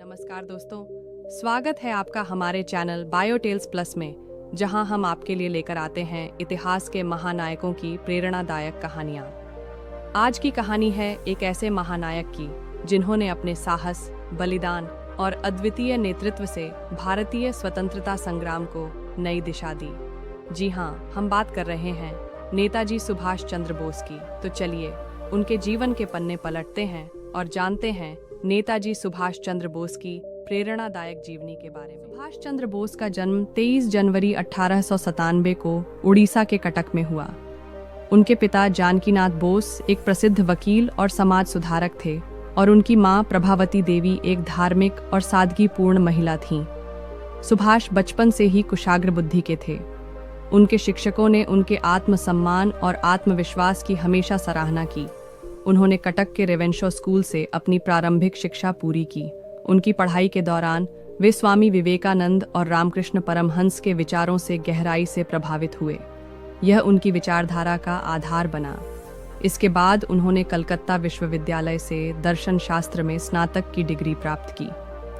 नमस्कार दोस्तों, स्वागत है आपका हमारे चैनल बायोटेल्स प्लस में, जहां हम आपके लिए लेकर आते हैं इतिहास के महानायकों की प्रेरणादायक कहानियां। आज की कहानी है एक ऐसे महानायक की जिन्होंने अपने साहस, बलिदान और अद्वितीय नेतृत्व से भारतीय स्वतंत्रता संग्राम को नई दिशा दी। जी हां, हम बात कर रहे हैं नेताजी सुभाष चंद्र बोस की। तो चलिए उनके जीवन के पन्ने पलटते हैं और जानते हैं नेताजी सुभाष चंद्र बोस की प्रेरणादायक जीवनी के बारे में। सुभाष चंद्र बोस का जन्म 23 जनवरी 1897 को उड़ीसा के कटक में हुआ। उनके पिता जानकीनाथ बोस एक प्रसिद्ध वकील और समाज सुधारक थे और उनकी मां प्रभावती देवी एक धार्मिक और सादगीपूर्ण महिला थीं। सुभाष बचपन से ही कुशाग्र बुद्धि के थे। उनके शिक्षकों ने उनके आत्मसम्मान और आत्मविश्वास की हमेशा सराहना की। उन्होंने कटक के रेवेंशो स्कूल से अपनी प्रारंभिक शिक्षा पूरी की। उनकी पढ़ाई के दौरान वे स्वामी विवेकानंद और रामकृष्ण परमहंस के विचारों से गहराई से प्रभावित हुए। यह उनकी विचारधारा का आधार बना। इसके बाद उन्होंने कलकत्ता विश्वविद्यालय से दर्शन शास्त्र में स्नातक की डिग्री प्राप्त की।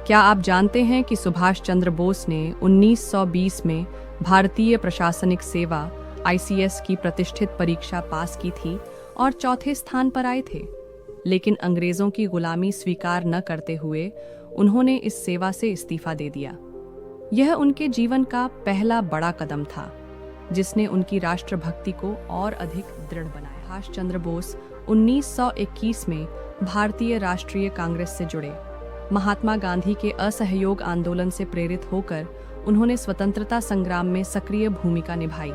क्या आप जानते हैं कि सुभाष चंद्र बोस ने 1920 में भारतीय प्रशासनिक सेवा ICS की प्रतिष्ठित परीक्षा पास की थी और चौथे स्थान पर आए थे, लेकिन अंग्रेजों की गुलामी स्वीकार न करते हुए उन्होंने इस सेवा से इस्तीफा दे दिया। यह उनके जीवन का पहला बड़ा कदम था, जिसने उनकी राष्ट्रभक्ति को और अधिक दृढ़ बनाया। सुभाष चंद्र बोस 1921 में भारतीय राष्ट्रीय कांग्रेस से जुड़े। महात्मा गांधी के असहयोग आंदोलन से प्रेरित होकर उन्होंने स्वतंत्रता संग्राम में सक्रिय भूमिका निभाई।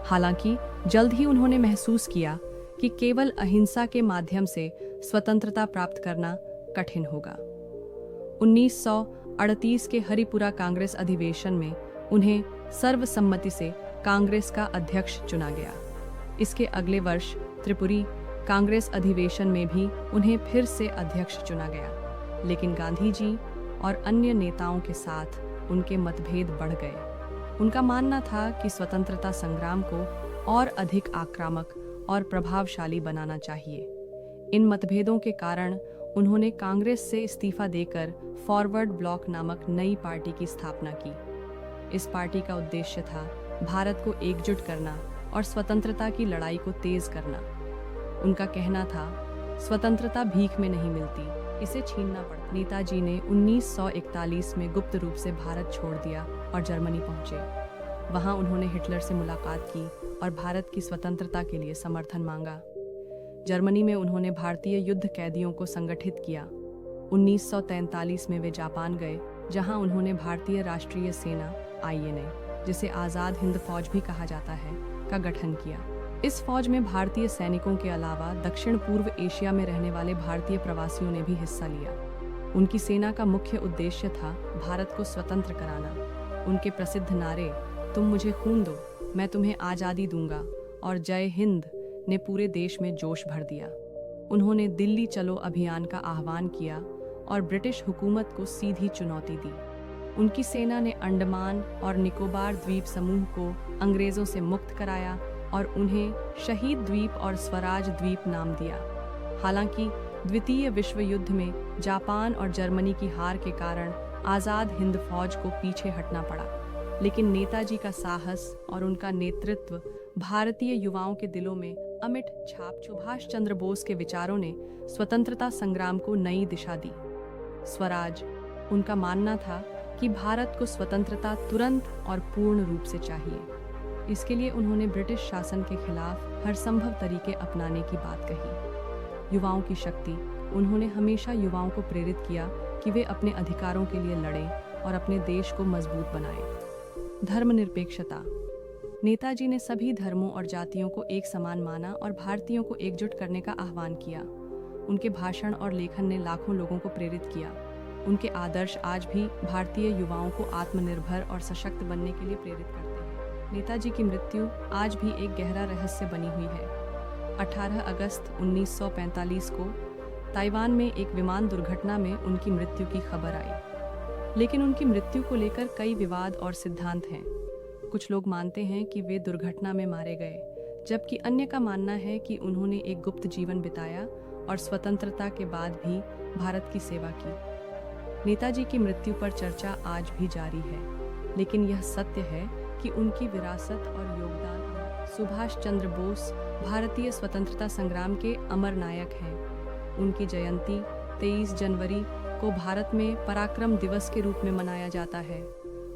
हालांकि जल्द ही उन्होंने महसूस किया कि केवल अहिंसा के माध्यम से स्वतंत्रता प्राप्त करना कठिन होगा। 1938 के हरिपुरा कांग्रेस अधिवेशन में उन्हें सर्वसम्मति से कांग्रेस का अध्यक्ष चुना गया। इसके अगले वर्ष त्रिपुरी कांग्रेस अधिवेशन में भी उन्हें फिर से अध्यक्ष चुना गया, लेकिन गांधी जी और अन्य नेताओं के साथ उनके मतभेद बढ़ गए। उनका मानना था कि स्वतंत्रता संग्राम को और अधिक आक्रामक और प्रभावशाली बनाना चाहिए। इन मतभेदों के कारण उन्होंने कांग्रेस से इस्तीफा देकर फॉरवर्ड ब्लॉक नामक नई पार्टी की स्थापना की। इस पार्टी का उद्देश्य था भारत को एकजुट करना और स्वतंत्रता की लड़ाई को तेज करना। उनका कहना था, स्वतंत्रता भीख में नहीं मिलती, इसे छीनना पड़ता। नेताजी ने 1941 में गुप्त रूप से भारत छोड़ दिया और जर्मनी पहुंचे। वहां उन्होंने हिटलर से मुलाकात की और भारत की स्वतंत्रता के लिए समर्थन मांगा। जर्मनी में उन्होंने भारतीय युद्ध कैदियों को संगठित किया। 1943 में वे जापान गए, जहां उन्होंने भारतीय राष्ट्रीय सेना INA, जिसे आज़ाद हिंद फौज भी कहा जाता है, का गठन किया। इस फौज में भारतीय सैनिकों के अलावा दक्षिण पूर्व एशिया में रहने वाले भारतीय प्रवासियों ने भी हिस्सा लिया। उनकी सेना का मुख्य उद्देश्य था भारत को स्वतंत्र कराना। उनके प्रसिद्ध नारे, तुम मुझे खून दो, मैं तुम्हें आज़ादी दूंगा, और जय हिंद ने पूरे देश में जोश भर दिया। उन्होंने दिल्ली चलो अभियान का आह्वान किया और ब्रिटिश हुकूमत को सीधी चुनौती दी। उनकी सेना ने अंडमान और निकोबार द्वीप समूह को अंग्रेजों से मुक्त कराया और उन्हें शहीद द्वीप और स्वराज द्वीप नाम दिया। हालांकि द्वितीय विश्व युद्ध में जापान और जर्मनी की हार के कारण आज़ाद हिंद फौज को पीछे हटना पड़ा, लेकिन नेताजी का साहस और उनका नेतृत्व भारतीय युवाओं के दिलों में अमिट छाप। सुभाष चंद्र बोस के विचारों ने स्वतंत्रता संग्राम को नई दिशा दी। स्वराज, उनका मानना था कि भारत को स्वतंत्रता तुरंत और पूर्ण रूप से चाहिए। इसके लिए उन्होंने ब्रिटिश शासन के खिलाफ हर संभव तरीके अपनाने की बात कही। युवाओं की शक्ति, उन्होंने हमेशा युवाओं को प्रेरित किया कि वे अपने अधिकारों के लिए लड़ें और अपने देश को मजबूत बनाएं। धर्मनिरपेक्षता, नेताजी ने सभी धर्मों और जातियों को एक समान माना और भारतीयों को एकजुट करने का आह्वान किया। उनके भाषण और लेखन ने लाखों लोगों को प्रेरित किया। उनके आदर्श आज भी भारतीय युवाओं को आत्मनिर्भर और सशक्त बनने के लिए प्रेरित करते हैं। नेताजी की मृत्यु आज भी एक गहरा रहस्य बनी हुई है। 18 अगस्त 1945 को ताइवान में एक विमान दुर्घटना में उनकी मृत्यु की खबर आई, लेकिन उनकी मृत्यु को लेकर कई विवाद और सिद्धांत हैं। कुछ लोग मानते हैं कि वे दुर्घटना में मारे गए, जबकि अन्य का मानना है कि उन्होंने एक गुप्त जीवन बिताया और स्वतंत्रता के बाद भी भारत की सेवा की। नेताजी की मृत्यु पर चर्चा आज भी जारी है, लेकिन यह सत्य है कि उनकी विरासत और योगदान। सुभाष चंद्र बोस भारतीय स्वतंत्रता संग्राम के अमर नायक हैं। उनकी जयंती 23 जनवरी को भारत में पराक्रम दिवस के रूप में मनाया जाता है।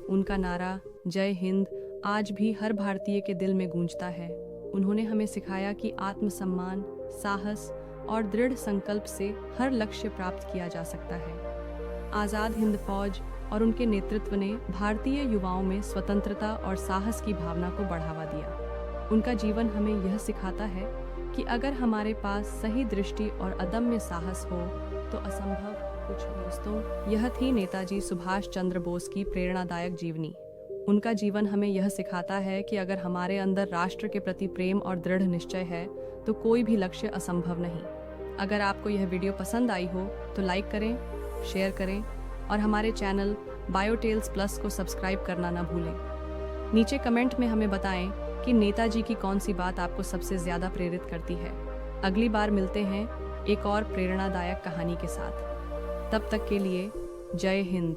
उनका नारा जय हिंद आज भी हर भारतीय के दिल में गूंजता है। उन्होंने हमें सिखाया कि आत्मसम्मान, साहस और दृढ़ संकल्प से हर लक्ष्य प्राप्त किया जा सकता है। आज़ाद हिंद फौज और उनके नेतृत्व ने भारतीय युवाओं में स्वतंत्रता और साहस की भावना को बढ़ावा दिया। उनका जीवन हमें यह सिखाता है कि अगर हमारे पास सही दृष्टि और अदम्य साहस हो तो असंभव कुछ भी। दोस्तों, यह थी नेताजी सुभाष चंद्र बोस की प्रेरणादायक जीवनी। उनका जीवन हमें यह सिखाता है कि अगर हमारे अंदर राष्ट्र के प्रति प्रेम और दृढ़ निश्चय है तो कोई भी लक्ष्य असंभव नहीं। अगर आपको यह वीडियो पसंद आई हो तो लाइक करें, शेयर करें और हमारे चैनल बायोटेल्स प्लस को सब्सक्राइब करना ना भूलें। नीचे कमेंट में हमें बताएं कि नेताजी की कौन सी बात आपको सबसे ज़्यादा प्रेरित करती है। अगली बार मिलते हैं एक और प्रेरणादायक कहानी के साथ। तब तक के लिए जय हिंद।